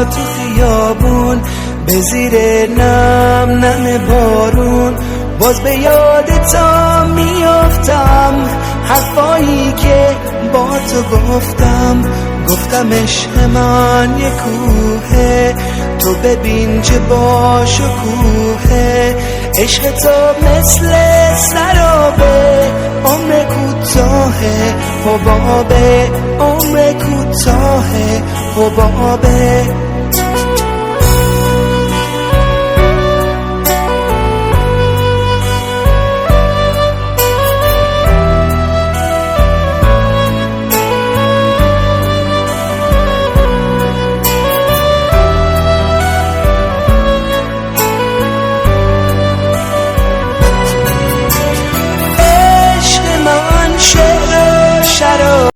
تو خیابون، به زیر نم نم بارون، باز به یادتا میافتم حرفایی که با تو گفتم عشق من یه کوهه، تو ببین چه با شکوهه. عشق تو مثل سرابه، عمر کوتاهه، حبابه، عمر کوتاهه، حبابه.